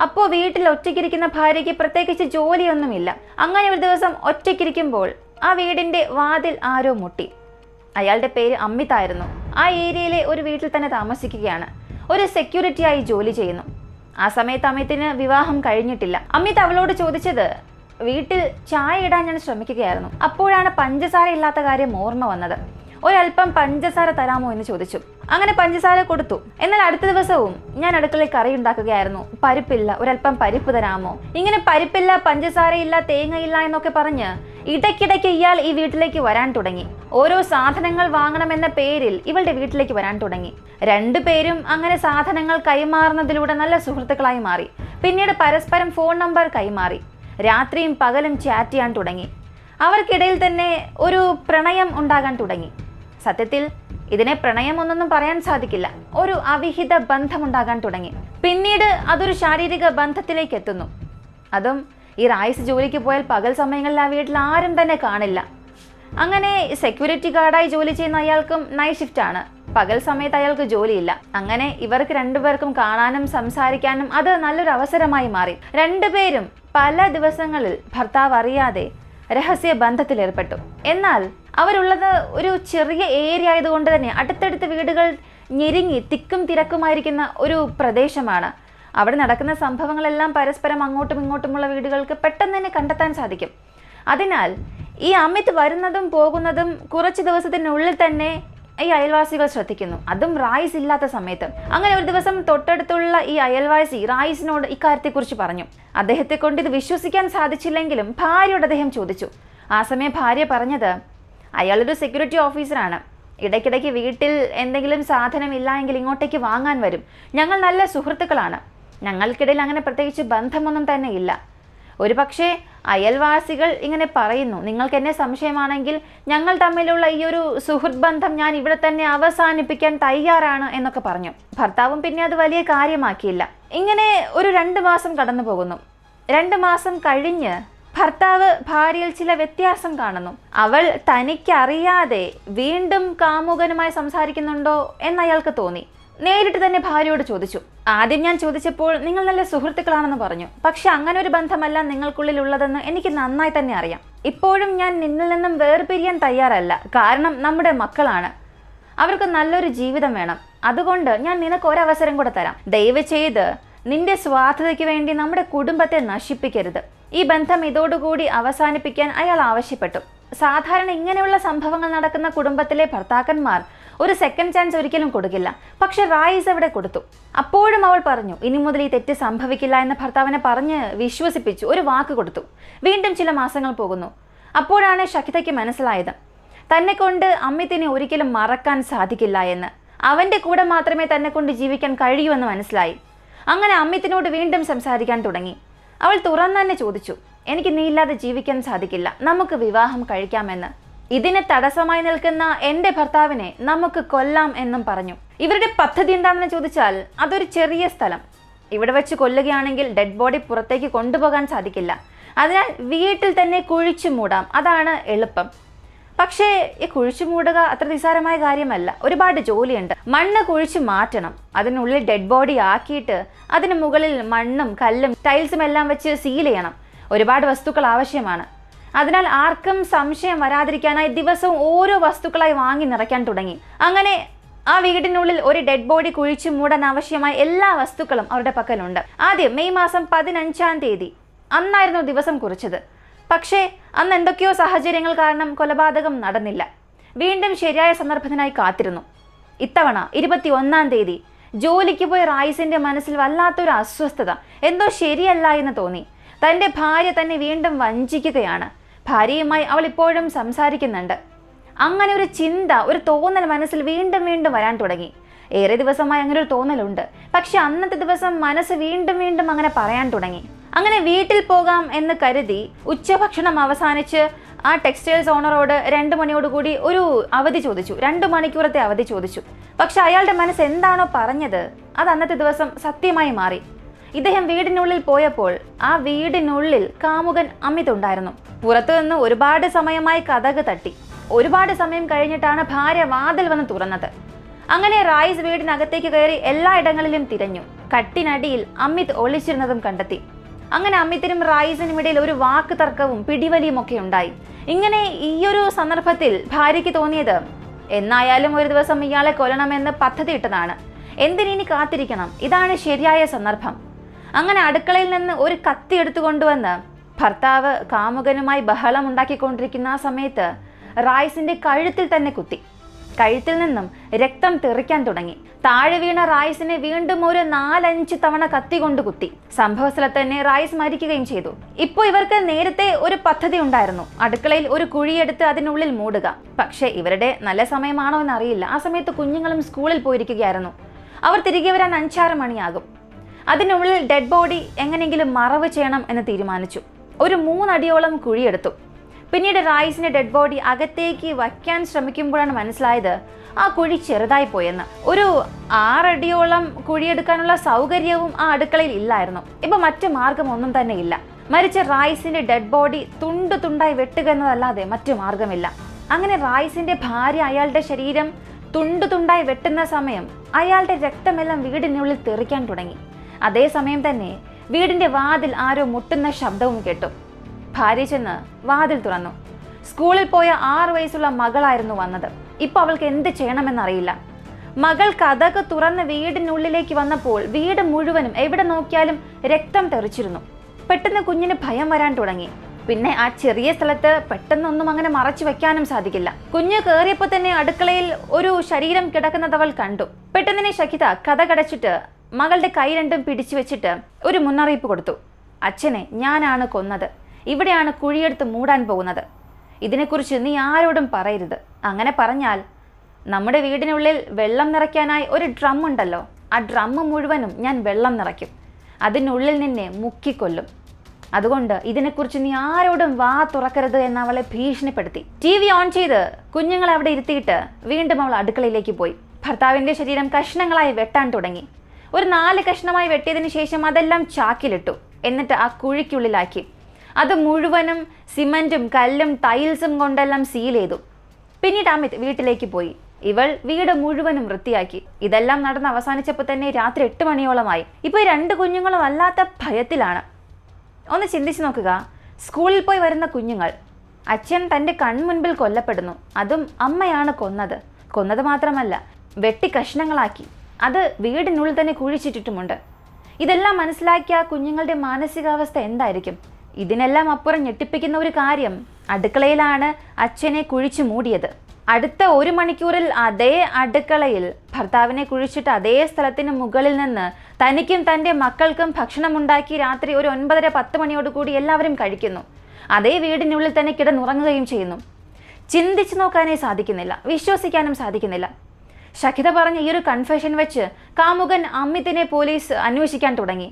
അപ്പോൾ വീട്ടിൽ ഒറ്റയ്ക്കിരിക്കുന്ന ഭാര്യയ്ക്ക് പ്രത്യേകിച്ച് ജോലിയൊന്നുമില്ല. അങ്ങനെ ഒരു ദിവസം ഒറ്റയ്ക്കിരിക്കുമ്പോൾ ആ വീടിന്റെ വാതിൽ ആരോ മുട്ടി. അയാളുടെ പേര് അമിത് ആയിരുന്നു. ആ ഏരിയയിലെ ഒരു വീട്ടിൽ തന്നെ താമസിക്കുകയാണ്. ഒരു സെക്യൂരിറ്റിയായി ജോലി ചെയ്യുന്നു. ആ സമയത്ത് അമിതിന് വിവാഹം കഴിഞ്ഞിട്ടില്ല. അമിത് അവളോട് ചോദിച്ചത്, വീട്ടിൽ ചായ ഇടാൻ ഞാൻ ശ്രമിക്കുകയായിരുന്നു, അപ്പോഴാണ് പഞ്ചസാര ഇല്ലാത്ത കാര്യം ഓർമ്മ വന്നത്, ഒരല്പം പഞ്ചസാര തരാമോ എന്ന് ചോദിച്ചു. അങ്ങനെ പഞ്ചസാര കൊടുത്തു. എന്നാൽ അടുത്ത ദിവസവും ഞാൻ അടുക്കളയിൽ കറി ഉണ്ടാക്കുകയായിരുന്നു, പരിപ്പില്ല, ഒരല്പം പരിപ്പ് തരാമോ? ഇങ്ങനെ പരിപ്പില്ല, പഞ്ചസാരയില്ല, തേങ്ങയില്ല എന്നൊക്കെ പറഞ്ഞ് ഇടയ്ക്കിടയ്ക്ക് ഇയാൾ ഈ വീട്ടിലേക്ക് വരാൻ തുടങ്ങി. ഓരോ സാധനങ്ങൾ വാങ്ങണമെന്ന പേരിൽ ഇവളുടെ വീട്ടിലേക്ക് വരാൻ തുടങ്ങി. രണ്ടുപേരും അങ്ങനെ സാധനങ്ങൾ കൈമാറുന്നതിലൂടെ നല്ല സുഹൃത്തുക്കളായി മാറി. പിന്നീട് പരസ്പരം ഫോൺ നമ്പർ കൈമാറി. രാത്രിയും പകലും ചാറ്റ് ചെയ്യാൻ തുടങ്ങി. അവർക്കിടയിൽ തന്നെ ഒരു പ്രണയം ഉണ്ടാകാൻ തുടങ്ങി. സത്യത്തിൽ ഇതിനെ പ്രണയമൊന്നും പറയാൻ സാധിക്കില്ല, ഒരു അവിഹിത ബന്ധമുണ്ടാകാൻ തുടങ്ങി. പിന്നീട് അതൊരു ശാരീരിക ബന്ധത്തിലേക്ക് എത്തുന്നു. അതും ഈ റായിസ് ജോലിക്ക് പോയാൽ പകൽ സമയങ്ങളിൽ ആ വീട്ടിൽ ആരും തന്നെ കാണില്ല. അങ്ങനെ സെക്യൂരിറ്റി ഗാർഡായി ജോലി ചെയ്യുന്ന അയാൾക്കും നൈറ്റ് ഷിഫ്റ്റ് ആണ്, പകൽ സമയത്ത് അയാൾക്ക് ജോലിയില്ല. അങ്ങനെ ഇവർക്ക് രണ്ടുപേർക്കും കാണാനും സംസാരിക്കാനും അത് നല്ലൊരു അവസരമായി മാറി. രണ്ടുപേരും പല ദിവസങ്ങളിൽ ഭർത്താവ് അറിയാതെ രഹസ്യ ബന്ധത്തിലേർപ്പെട്ടു. എന്നാൽ അവരുള്ളത് ഒരു ചെറിയ ഏരിയ ആയതുകൊണ്ട് തന്നെ അടുത്തടുത്ത വീടുകൾ ഞെരുങ്ങി തിക്കും തിരക്കുമായിരിക്കുന്ന ഒരു പ്രദേശമാണ്. അവിടെ നടക്കുന്ന സംഭവങ്ങളെല്ലാം പരസ്പരം അങ്ങോട്ടും ഇങ്ങോട്ടുമുള്ള വീടുകൾക്ക് പെട്ടെന്ന് തന്നെ കണ്ടെത്താൻ സാധിക്കും. അതിനാൽ ഈ അമിത് വരുന്നതും പോകുന്നതും കുറച്ച് ദിവസത്തിനുള്ളിൽ തന്നെ ഈ അയൽവാസികൾ ശ്രദ്ധിക്കുന്നു, അതും റായിസ് ഇല്ലാത്ത സമയത്ത്. അങ്ങനെ ഒരു ദിവസം തൊട്ടടുത്തുള്ള ഈ അയൽവാസി റായിസിനോട് ഇക്കാര്യത്തെക്കുറിച്ച് പറഞ്ഞു. അദ്ദേഹത്തെ കൊണ്ട് ഇത് വിശ്വസിക്കാൻ സാധിച്ചില്ലെങ്കിലും ഭാര്യയോട് അദ്ദേഹം ചോദിച്ചു. ആ സമയം ഭാര്യ പറഞ്ഞത്, അയാളൊരു സെക്യൂരിറ്റി ഓഫീസറാണ്, ഇടയ്ക്കിടയ്ക്ക് വീട്ടിൽ എന്തെങ്കിലും സാധനം ഇല്ല എങ്കിൽ ഇങ്ങോട്ടേക്ക് വാങ്ങാൻ വരും, ഞങ്ങൾ നല്ല സുഹൃത്തുക്കളാണ്, ഞങ്ങൾക്കിടയിൽ അങ്ങനെ പ്രത്യേകിച്ച് ബന്ധമൊന്നും തന്നെ ഇല്ല. ഒരു പക്ഷേ അയൽവാസികൾ ഇങ്ങനെ പറയുന്നു, നിങ്ങൾക്ക് എന്നെ സംശയമാണെങ്കിൽ ഞങ്ങൾ തമ്മിലുള്ള ഈ ഒരു സുഹൃത്ത് ബന്ധം ഞാൻ ഇവിടെ തന്നെ അവസാനിപ്പിക്കാൻ തയ്യാറാണ് എന്നൊക്കെ പറഞ്ഞു. ഭർത്താവും പിന്നെ അത് വലിയ കാര്യമാക്കിയില്ല. ഇങ്ങനെ ഒരു 2 മാസം കടന്നു പോകുന്നു. 2 മാസം കഴിഞ്ഞ് ഭർത്താവ് ഭാര്യയിൽ ചില വ്യത്യാസം കാണുന്നു. അവൾ തനിക്കറിയാതെ വീണ്ടും കാമുകനുമായി സംസാരിക്കുന്നുണ്ടോ എന്ന് അയാൾക്ക് തോന്നി. നേരിട്ട് തന്നെ ഭാര്യയോട് ചോദിച്ചു. ആദ്യം ഞാൻ ചോദിച്ചപ്പോൾ നിങ്ങൾ നല്ല സുഹൃത്തുക്കളാണെന്ന് പറഞ്ഞു, പക്ഷെ അങ്ങനെ ഒരു ബന്ധമല്ല നിങ്ങൾക്കുള്ളിൽ ഉള്ളതെന്ന് എനിക്ക് നന്നായി തന്നെ അറിയാം. ഇപ്പോഴും ഞാൻ നിന്നിൽ നിന്നും വേർപിരിയാൻ തയ്യാറല്ല, കാരണം നമ്മുടെ മക്കളാണ്, അവർക്ക് നല്ലൊരു ജീവിതം വേണം. അതുകൊണ്ട് ഞാൻ നിനക്ക് ഒരവസരം കൂടെ തരാം, ദയവ് ചെയ്ത് നിന്റെ സ്വാർത്ഥതയ്ക്ക് വേണ്ടി നമ്മുടെ കുടുംബത്തെ നശിപ്പിക്കരുത്. ഈ ബന്ധം ഇതോടുകൂടി അവസാനിപ്പിക്കാൻ അയാൾ ആവശ്യപ്പെട്ടു. സാധാരണ ഇങ്ങനെയുള്ള സംഭവങ്ങൾ നടക്കുന്ന കുടുംബത്തിലെ ഭർത്താക്കന്മാർ ഒരു സെക്കൻഡ് ചാൻസ് ഒരിക്കലും കൊടുക്കില്ല. പക്ഷെ റായിസ് അവിടെ കൊടുത്തു. അപ്പോഴും അവൾ പറഞ്ഞു, ഇനി മുതൽ ഈ തെറ്റ് സംഭവിക്കില്ല എന്ന് ഭർത്താവിനെ പറഞ്ഞ് വിശ്വസിപ്പിച്ചു, ഒരു വാക്ക് കൊടുത്തു. വീണ്ടും ചില മാസങ്ങൾ പോകുന്നു. അപ്പോഴാണ് ഷഖിതയ്ക്ക് മനസ്സിലായത്, തന്നെ കൊണ്ട് അമിതിനെ ഒരിക്കലും മറക്കാൻ സാധിക്കില്ല എന്ന്. അവൻ്റെ കൂടെ മാത്രമേ തന്നെ കൊണ്ട് ജീവിക്കാൻ കഴിയൂ എന്ന് മനസ്സിലായി. അങ്ങനെ അമിതിനോട് വീണ്ടും സംസാരിക്കാൻ തുടങ്ങി. അവൾ തുറന്നു തന്നെ ചോദിച്ചു, എനിക്ക് നീ ഇല്ലാതെ ജീവിക്കാൻ സാധിക്കില്ല, നമുക്ക് വിവാഹം കഴിക്കാമെന്ന്. ഇതിന് തടസ്സമായി നിൽക്കുന്ന എൻ്റെ ഭർത്താവിനെ നമുക്ക് കൊല്ലാം എന്നും പറഞ്ഞു. ഇവരുടെ പദ്ധതി എന്താണെന്ന് ചോദിച്ചാൽ, അതൊരു ചെറിയ സ്ഥലം, ഇവിടെ വെച്ച് കൊല്ലുകയാണെങ്കിൽ ഡെഡ് ബോഡി പുറത്തേക്ക് കൊണ്ടുപോകാൻ സാധിക്കില്ല. അതിനാൽ വീട്ടിൽ തന്നെ കുഴിച്ചു മൂടാം, അതാണ് എളുപ്പം. പക്ഷേ ഈ കുഴിച്ചു മൂടുക അത്ര നിസ്സാരമായ കാര്യമല്ല. ഒരുപാട് ജോലിയുണ്ട്. മണ്ണ് കുഴിച്ചു മാറ്റണം, അതിനുള്ളിൽ ഡെഡ് ബോഡി ആക്കിയിട്ട് അതിന് മുകളിൽ മണ്ണും കല്ലും ടൈൽസും എല്ലാം വെച്ച് സീൽ ചെയ്യണം. ഒരുപാട് വസ്തുക്കൾ ആവശ്യമാണ്. അതിനാൽ ആർക്കും സംശയം വരാതിരിക്കാനായി ദിവസവും ഓരോ വസ്തുക്കളായി വാങ്ങി നിറയ്ക്കാൻ തുടങ്ങി. അങ്ങനെ ആ വീടിനുള്ളിൽ ഒരു ഡെഡ് ബോഡി കുഴിച്ചു മൂടാൻ ആവശ്യമായ എല്ലാ വസ്തുക്കളും അവരുടെ പക്കലുണ്ട്. ആദ്യം മെയ് മാസം 15-ാം തീയതി അന്നായിരുന്നു ദിവസം കുറിച്ചത്. പക്ഷേ അന്ന് എന്തൊക്കെയോ സാഹചര്യങ്ങൾ കാരണം കൊലപാതകം നടന്നില്ല. വീണ്ടും ശരിയായ സന്ദർഭത്തിനായി കാത്തിരുന്നു. ഇത്തവണ 21-ാം തീയതി ജോലിക്ക് പോയ റായിസിന്റെ മനസ്സിൽ വല്ലാത്തൊരു അസ്വസ്ഥത, എന്തോ ശരിയല്ല എന്ന് തോന്നി. തൻ്റെ ഭാര്യ തന്നെ വീണ്ടും വഞ്ചിക്കുകയാണ്. ഭാര്യയുമായി അവൾ ഇപ്പോഴും സംസാരിക്കുന്നുണ്ട്. അങ്ങനെ ഒരു ചിന്ത, ഒരു തോന്നൽ മനസ്സിൽ വീണ്ടും വീണ്ടും വരാൻ തുടങ്ങി. ഏറെ ദിവസമായി അങ്ങനെ ഒരു തോന്നലുണ്ട്. പക്ഷെ അന്നത്തെ ദിവസം മനസ്സ് വീണ്ടും വീണ്ടും അങ്ങനെ പറയാൻ തുടങ്ങി. അങ്ങനെ വീട്ടിൽ പോകാം എന്ന് കരുതി ഉച്ചഭക്ഷണം അവസാനിച്ച് ആ ടെക്സ്റ്റൈൽസ് ഓണറോട് 2 മണിയോടുകൂടി ഒരു അവധി ചോദിച്ചു. 2 മണിക്കൂറത്തെ അവധി ചോദിച്ചു. പക്ഷെ അയാളുടെ മനസ്സ് എന്താണോ പറഞ്ഞത് അത് അന്നത്തെ ദിവസം സത്യമായി മാറി. ഇദ്ദേഹം വീടിനുള്ളിൽ പോയപ്പോൾ ആ വീടിനുള്ളിൽ കാമുകൻ അമിത് ഉണ്ടായിരുന്നു. പുറത്തുനിന്ന് ഒരുപാട് സമയമായി കതക് തട്ടി. ഒരുപാട് സമയം കഴിഞ്ഞിട്ടാണ് ഭാര്യ വാതിൽ വന്ന് തുറന്നത്. അങ്ങനെ റായിസ് വീടിനകത്തേക്ക് കയറി എല്ലായിടങ്ങളിലും തിരഞ്ഞു. കട്ടിനടിയിൽ അമിത് ഒളിച്ചിരുന്നതും കണ്ടെത്തി. അങ്ങനെ അമിതിനും റായിസിനും ഇടയിൽ ഒരു വാക്ക് തർക്കവും പിടിവലിയും ഒക്കെ ഉണ്ടായി. ഇങ്ങനെ ഈയൊരു സന്ദർഭത്തിൽ ഭാര്യയ്ക്ക് തോന്നിയത്, എന്നായാലും ഒരു ദിവസം ഇയാളെ കൊല്ലണമെന്ന് പദ്ധതി ഇട്ടതാണ്. എന്തിനി കാത്തിരിക്കണം, ഇതാണ് ശരിയായ സന്ദർഭം. അങ്ങനെ അടുക്കളയിൽ നിന്ന് ഒരു കത്തി എടുത്തുകൊണ്ടുവന്ന് ഭർത്താവ് കാമുകനുമായി ബഹളം ഉണ്ടാക്കിക്കൊണ്ടിരിക്കുന്ന ആ സമയത്ത് റായിസിന്റെ കഴുത്തിൽ തന്നെ കുത്തി. കഴുത്തിൽ നിന്നും രക്തം തെറിക്കാൻ തുടങ്ങി. താഴെ വീണ റായിസിനെ വീണ്ടും ഒരു 4-5 തവണ കത്തി കൊണ്ട് കുത്തി. സംഭവ സ്ഥലത്ത് തന്നെ റായിസ് മരിക്കുകയും ചെയ്തു. ഇപ്പോൾ ഇവർക്ക് നേരത്തെ ഒരു പദ്ധതി ഉണ്ടായിരുന്നു, അടുക്കളയിൽ ഒരു കുഴിയെടുത്ത് അതിനുള്ളിൽ മൂടുക. പക്ഷേ ഇവരുടെ നല്ല സമയമാണോ എന്നറിയില്ല. ആ സമയത്ത് കുഞ്ഞുങ്ങളും സ്കൂളിൽ പോയിരിക്കുകയായിരുന്നു. അവർ തിരികെ വരാൻ 5-6 മണിയാകും. അതിനുള്ളിൽ ഡെഡ് ബോഡി എങ്ങനെയെങ്കിലും മറവ് ചെയ്യണം എന്ന് തീരുമാനിച്ചു. ഒരു 3 അടിയോളം കുഴിയെടുത്തു. പിന്നീട് റായിസിന്റെ ഡെഡ് ബോഡി അകത്തേക്ക് വയ്ക്കാൻ ശ്രമിക്കുമ്പോഴാണ് മനസ്സിലായത് ആ കുഴി ചെറുതായി പോയെന്ന്. ഒരു 6 അടിയോളം കുഴിയെടുക്കാനുള്ള സൗകര്യവും ആ അടുക്കളയിൽ ഇല്ലായിരുന്നു. ഇപ്പൊ മറ്റു മാർഗമൊന്നും തന്നെ ഇല്ല. മരിച്ച റായിസിന്റെ ഡെഡ് ബോഡി തുണ്ടു തുണ്ടായി വെട്ടുക എന്നതല്ലാതെ മറ്റു മാർഗമില്ല. അങ്ങനെ റായിസിന്റെ ഭാര്യ അയാളുടെ ശരീരം തുണ്ടു തുണ്ടായി വെട്ടുന്ന സമയം അയാളുടെ രക്തമെല്ലാം വീടിനുള്ളിൽ തെറിക്കാൻ തുടങ്ങി. അതേസമയം തന്നെ വീടിന്റെ വാതിൽ ആരോ മുട്ടുന്ന ശബ്ദവും കേട്ടു. ഭാര്യ ചെന്ന് വാതിൽ തുറന്നു. സ്കൂളിൽ പോയ 6 വയസ്സുള്ള മകളായിരുന്നു വന്നത്. ഇപ്പൊ അവൾക്ക് എന്ത് ചെയ്യണമെന്നറിയില്ല. മകൾ കതക് തുറന്ന് വീടിനുള്ളിലേക്ക് വന്നപ്പോൾ വീട് മുഴുവനും എവിടെ നോക്കിയാലും രക്തം തെറിച്ചിരുന്നു. പെട്ടെന്ന് കുഞ്ഞിന് ഭയം വരാൻ തുടങ്ങി. പിന്നെ ആ ചെറിയ സ്ഥലത്ത് പെട്ടെന്നൊന്നും അങ്ങനെ മറച്ചു വെക്കാനും സാധിക്കില്ല. കുഞ്ഞ് കയറിയപ്പോൾ തന്നെ അടുക്കളയിൽ ഒരു ശരീരം കിടക്കുന്നത് അവൾ കണ്ടു. പെട്ടെന്ന് ശഖിത കതകടച്ചിട്ട് മകളുടെ കൈ രണ്ടും പിടിച്ചു വെച്ചിട്ട് ഒരു മുന്നറിയിപ്പ് കൊടുത്തു. അച്ഛനെ ഞാനാണ് കൊന്നത്, ഇവിടെയാണ് കുഴിയെടുത്ത് മൂടാൻ പോകുന്നത്. ഇതിനെക്കുറിച്ച് നീ ആരോടും പറയരുത്. അങ്ങനെ പറഞ്ഞാൽ നമ്മുടെ വീടിനുള്ളിൽ വെള്ളം നിറയ്ക്കാനായി ഒരു ഡ്രം ഉണ്ടല്ലോ, ആ ഡ്രം മുഴുവനും ഞാൻ വെള്ളം നിറയ്ക്കും. അതിനുള്ളിൽ നിന്നെ മുക്കിക്കൊല്ലും. അതുകൊണ്ട് ഇതിനെക്കുറിച്ച് നീ ആരോടും വാ തുറക്കരുത് എന്ന് അവളെ ഭീഷണിപ്പെടുത്തി. TV ഓൺ ചെയ്ത് കുഞ്ഞുങ്ങളെ അവിടെ ഇരുത്തിയിട്ട് വീണ്ടും അവൾ അടുക്കളയിലേക്ക് പോയി. ഭർത്താവിൻ്റെ ശരീരം കഷ്ണങ്ങളായി വെട്ടാൻ തുടങ്ങി. ഒരു 4 കഷ്ണമായി വെട്ടിയതിനു ശേഷം അതെല്ലാം ചാക്കിലിട്ടു. എന്നിട്ട് ആ കുഴിക്കുള്ളിലാക്കി. അത് മുഴുവനും സിമന്റും കല്ലും ടൈൽസും കൊണ്ടെല്ലാം സീൽ ചെയ്തു. പിന്നീട് അമിത് വീട്ടിലേക്ക് പോയി. ഇവൾ വീട് മുഴുവനും വൃത്തിയാക്കി. ഇതെല്ലാം നടന്ന് അവസാനിച്ചപ്പോൾ തന്നെ രാത്രി 8 മണിയോളമായി. ഇപ്പോൾ 2 കുഞ്ഞുങ്ങളും വല്ലാത്ത ഭയത്തിലാണ്. ഒന്ന് ചിന്തിച്ചു നോക്കുക, സ്കൂളിൽ പോയി വരുന്ന കുഞ്ഞുങ്ങൾ, അച്ഛൻ തൻ്റെ കൺമുൻപിൽ കൊല്ലപ്പെടുന്നു. അതും അമ്മയാണ് കൊന്നത്. കൊന്നത് മാത്രമല്ല, വെട്ടി കഷ്ണങ്ങളാക്കി. അത് വീടിനുള്ളിൽ തന്നെ കുഴിച്ചിട്ടിട്ടുമുണ്ട്. ഇതെല്ലാം മനസ്സിലാക്കിയ കുഞ്ഞുങ്ങളുടെ മാനസികാവസ്ഥ എന്തായിരിക്കും? ഇതിനെല്ലാം അപ്പുറം ഞെട്ടിപ്പിക്കുന്ന ഒരു കാര്യം, അടുക്കളയിലാണ് അച്ഛനെ കുഴിച്ചു മൂടിയത്. അടുത്ത 1 മണിക്കൂറിൽ അതേ അടുക്കളയിൽ ഭർത്താവിനെ കുഴിച്ചിട്ട് അതേ സ്ഥലത്തിന് മുകളിൽ നിന്ന് തനിക്കും തൻ്റെ മക്കൾക്കും ഭക്ഷണമുണ്ടാക്കി രാത്രി ഒരു 9:30-10 മണിയോടുകൂടി എല്ലാവരും കഴിക്കുന്നു. അതേ വീടിനുള്ളിൽ തന്നെ കിടന്നുറങ്ങുകയും ചെയ്യുന്നു. ചിന്തിച്ചു നോക്കാനേ സാധിക്കുന്നില്ല, വിശ്വസിക്കാനും സാധിക്കുന്നില്ല. ശഖിത പറഞ്ഞ ഈ ഒരു കൺഫെഷൻ വെച്ച് കാമുകൻ അമിതിനെ പോലീസ് അന്വേഷിക്കാൻ തുടങ്ങി.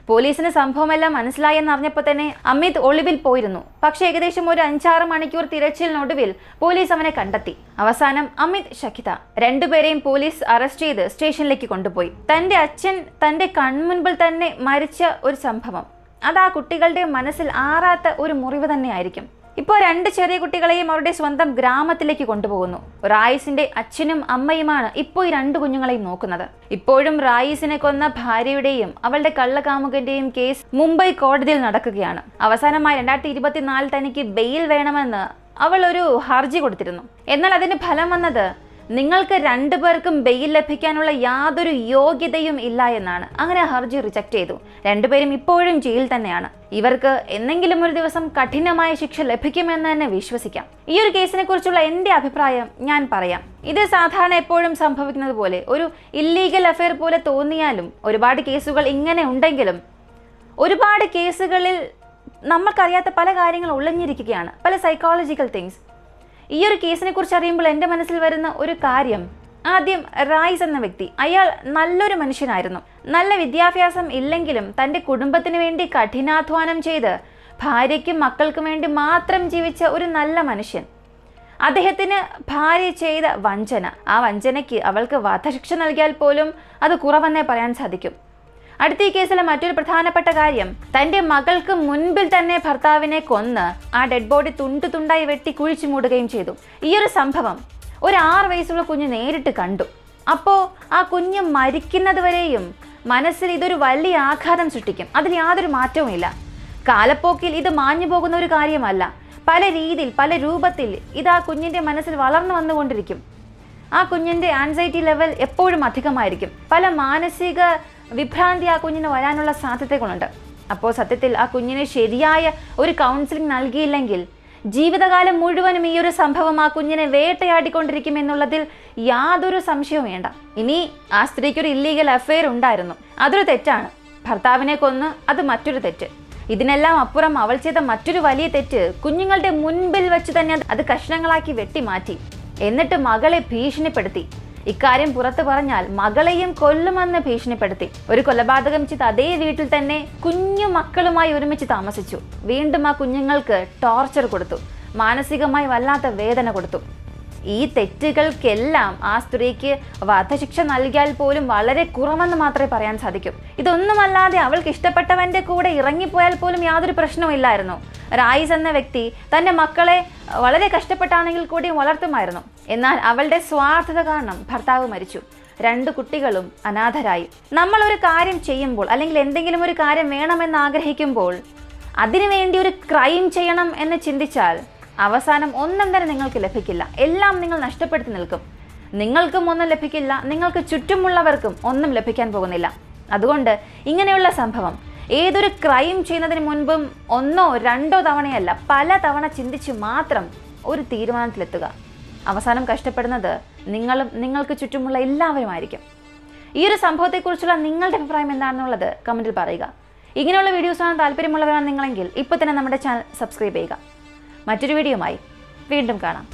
പോലീസിന് സംഭവമെല്ലാം മനസ്സിലായെന്നറിഞ്ഞപ്പോൾ തന്നെ അമിത് ഒളിവിൽ പോയിരുന്നു. പക്ഷേ ഏകദേശം ഒരു 5-6 മണിക്കൂർ തിരച്ചിലിനൊടുവിൽ പോലീസ് അവനെ കണ്ടെത്തി. അവസാനം അമിത്, ഷഖിത രണ്ടുപേരെയും പോലീസ് അറസ്റ്റ് ചെയ്ത് സ്റ്റേഷനിലേക്ക് കൊണ്ടുപോയി. തന്റെ അച്ഛൻ തന്റെ കൺമുൻപിൽ തന്നെ മരിച്ച ഒരു സംഭവം, അത് ആ കുട്ടികളുടെ മനസ്സിൽ ആറാത്ത ഒരു മുറിവ് തന്നെയായിരിക്കും. ഇപ്പോൾ 2 ചെറിയ കുട്ടികളെയും അവരുടെ സ്വന്തം ഗ്രാമത്തിലേക്ക് കൊണ്ടുപോകുന്നു. റായിസിന്റെ അച്ഛനും അമ്മയുമാണ് ഇപ്പോൾ ഈ 2 കുഞ്ഞുങ്ങളെയും നോക്കുന്നത്. ഇപ്പോഴും റായിസിനെ കൊന്ന ഭാര്യയുടെയും അവളുടെ കള്ളകാമുകന്റെയും കേസ് മുംബൈ കോടതിയിൽ നടക്കുകയാണ്. അവസാനമായി 2024 തനിക്ക് ബെയിൽ വേണമെന്ന് അവൾ ഒരു ഹർജി കൊടുത്തിരുന്നു. എന്നാൽ അതിന് ഫലം വന്നത് നിങ്ങൾക്ക് 2 പേർക്കും ബെയിൽ ലഭിക്കാനുള്ള യാതൊരു യോഗ്യതയും ഇല്ല എന്നാണ്. അങ്ങനെ ഹർജി റിജക്ട് ചെയ്തു. 2 പേരും ഇപ്പോഴും ജയിലിൽ തന്നെയാണ്. ഇവർക്ക് എന്തെങ്കിലും ഒരു ദിവസം കഠിനമായ ശിക്ഷ ലഭിക്കുമെന്ന് തന്നെ വിശ്വസിക്കാം. ഈ ഒരു കേസിനെ കുറിച്ചുള്ള എൻ്റെ അഭിപ്രായം ഞാൻ പറയാം. ഇത് സാധാരണ എപ്പോഴും സംഭവിക്കുന്നത് പോലെ ഒരു ഇല്ലീഗൽ അഫെയർ പോലെ തോന്നിയാലും ഒരുപാട് കേസുകൾ ഇങ്ങനെ ഉണ്ടെങ്കിലും ഒരുപാട് കേസുകളിൽ നമ്മൾക്കറിയാത്ത പല കാര്യങ്ങൾ ഒളിഞ്ഞിരിക്കുകയാണ്, പല സൈക്കോളജിക്കൽ തിങ്സ്. ഈ ഒരു കേസിനെ കുറിച്ച് അറിയുമ്പോൾ എൻ്റെ മനസ്സിൽ വരുന്ന ഒരു കാര്യം, ആദ്യം റായിസ് എന്ന വ്യക്തി, അയാൾ നല്ലൊരു മനുഷ്യനായിരുന്നു. നല്ല വിദ്യാഭ്യാസം ഇല്ലെങ്കിലും തൻ്റെ കുടുംബത്തിന് വേണ്ടി കഠിനാധ്വാനം ചെയ്ത് ഭാര്യയ്ക്കും മക്കൾക്കും വേണ്ടി മാത്രം ജീവിച്ച ഒരു നല്ല മനുഷ്യൻ. അദ്ദേഹത്തിന് ഭാര്യ ചെയ്ത വഞ്ചന, ആ വഞ്ചനയ്ക്ക് അവൾക്ക് വധശിക്ഷ നൽകിയാൽ പോലും അത് കുറവെന്നേ പറയാൻ സാധിക്കും. അടുത്ത ഈ കേസിലെ മറ്റൊരു പ്രധാനപ്പെട്ട കാര്യം, തൻ്റെ മകൾക്ക് മുൻപിൽ തന്നെ ഭർത്താവിനെ കൊന്ന് ആ ഡെഡ് ബോഡി തുണ്ടായി വെട്ടി കുഴിച്ചു മൂടുകയും ചെയ്തു. ഈ ഒരു സംഭവം ഒരു 6 വയസ്സുള്ള കുഞ്ഞ് നേരിട്ട് കണ്ടു. അപ്പോൾ ആ കുഞ്ഞ് മരിക്കുന്നത് വരെയും മനസ്സിൽ ഇതൊരു വലിയ ആഘാതം സൃഷ്ടിക്കും. അതിൽ യാതൊരു മാറ്റവുമില്ല. കാലപ്പോക്കിൽ ഇത് മാഞ്ഞു പോകുന്ന ഒരു കാര്യമല്ല. പല രീതിയിൽ, പല രൂപത്തിൽ ഇത് ആ കുഞ്ഞിൻ്റെ മനസ്സിൽ വളർന്നു വന്നുകൊണ്ടിരിക്കും. ആ കുഞ്ഞിൻ്റെ ആൻസൈറ്റി ലെവൽ എപ്പോഴും അധികമായിരിക്കും. പല മാനസിക വിഭ്രാന്തി ആ കുഞ്ഞിന് വരാനുള്ള സാധ്യതകളുണ്ട്. അപ്പോൾ സത്യത്തിൽ ആ കുഞ്ഞിന് ശരിയായ ഒരു കൗൺസിലിംഗ് നൽകിയില്ലെങ്കിൽ ജീവിതകാലം മുഴുവനും ഈ ഒരു സംഭവം ആ കുഞ്ഞിനെ വേട്ടയാടിക്കൊണ്ടിരിക്കും എന്നുള്ളതിൽ യാതൊരു സംശയവും വേണ്ട. ഇനി ആ സ്ത്രീക്കൊരു ഇല്ലീഗൽ അഫെയർ ഉണ്ടായിരുന്നു, അതൊരു തെറ്റാണ്. ഭർത്താവിനെ കൊന്ന് അത് മറ്റൊരു തെറ്റ്. ഇതിനെല്ലാം അപ്പുറം അവൾ ചെയ്ത മറ്റൊരു വലിയ തെറ്റ്, കുഞ്ഞുങ്ങളുടെ മുൻപിൽ വെച്ച് തന്നെ അത് കഷ്ണങ്ങളാക്കി വെട്ടിമാറ്റി. എന്നിട്ട് മകളെ ഭീഷണിപ്പെടുത്തി. ഇക്കാര്യം പുറത്തു പറഞ്ഞാൽ മകളെയും കൊല്ലുമെന്ന് ഭീഷണിപ്പെടുത്തി. ഒരു കൊലപാതകം ചെയ്ത് അതേ വീട്ടിൽ തന്നെ കുഞ്ഞു മക്കളുമായി ഒരുമിച്ച് താമസിച്ചു. വീണ്ടും ആ കുഞ്ഞുങ്ങൾക്ക് ടോർച്ചർ കൊടുത്തു, മാനസികമായി വല്ലാത്ത വേദന കൊടുത്തു. ഈ തെറ്റുകൾക്കെല്ലാം ആ സ്ത്രീക്ക് വധശിക്ഷ നൽകിയാൽ പോലും വളരെ കുറവെന്ന് മാത്രമേ പറയാൻ സാധിക്കൂ. ഇതൊന്നുമല്ലാതെ അവൾക്ക് ഇഷ്ടപ്പെട്ടവന്റെ കൂടെ ഇറങ്ങിപ്പോയാൽ പോലും യാതൊരു പ്രശ്നവുമില്ലായിരുന്നു. റായിസ് എന്ന വ്യക്തി തൻ്റെ മക്കളെ വളരെ കഷ്ടപ്പെട്ടാണെങ്കിൽ കൂടിയും വളർത്തുമായിരുന്നു. എന്നാൽ അവളുടെ സ്വാർത്ഥത കാരണം ഭർത്താവ് മരിച്ചു. 2 കുട്ടികളും അനാഥരായി. നമ്മൾ ഒരു കാര്യം ചെയ്യുമ്പോൾ അല്ലെങ്കിൽ എന്തെങ്കിലും ഒരു കാര്യം വേണമെന്ന് ആഗ്രഹിക്കുമ്പോൾ അതിനുവേണ്ടി ഒരു ക്രൈം ചെയ്യണം എന്ന് ചിന്തിച്ചാൽ അവസാനം ഒന്നും തന്നെ നിങ്ങൾക്ക് ലഭിക്കില്ല. എല്ലാം നിങ്ങൾ നഷ്ടപ്പെടുത്തി നിൽക്കും. നിങ്ങൾക്കും ഒന്നും ലഭിക്കില്ല, നിങ്ങൾക്ക് ചുറ്റുമുള്ളവർക്കും ഒന്നും ലഭിക്കാൻ പോകുന്നില്ല. അതുകൊണ്ട് ഇങ്ങനെയുള്ള സംഭവം ഏതൊരു ക്രൈം ചെയ്യുന്നതിന് മുൻപും 1ഓ 2ഓ തവണയല്ല, പല തവണ ചിന്തിച്ച് മാത്രം ഒരു തീരുമാനത്തിലെത്തുക. അവസാനം കഷ്ടപ്പെടുന്നത് നിങ്ങളും നിങ്ങൾക്ക് ചുറ്റുമുള്ള എല്ലാവരുമായിരിക്കും. ഈ ഒരു സംഭവത്തെക്കുറിച്ചുള്ള നിങ്ങളുടെ അഭിപ്രായം എന്താണെന്നുള്ളത് കമൻറ്റിൽ പറയുക. ഇങ്ങനെയുള്ള വീഡിയോസ് കാണാൻ താല്പര്യമുള്ളവരാണ് നിങ്ങളെങ്കിൽ ഇപ്പോൾ തന്നെ നമ്മുടെ ചാനൽ സബ്സ്ക്രൈബ് ചെയ്യുക. മറ്റൊരു വീഡിയോയുമായി വീണ്ടും കാണാം.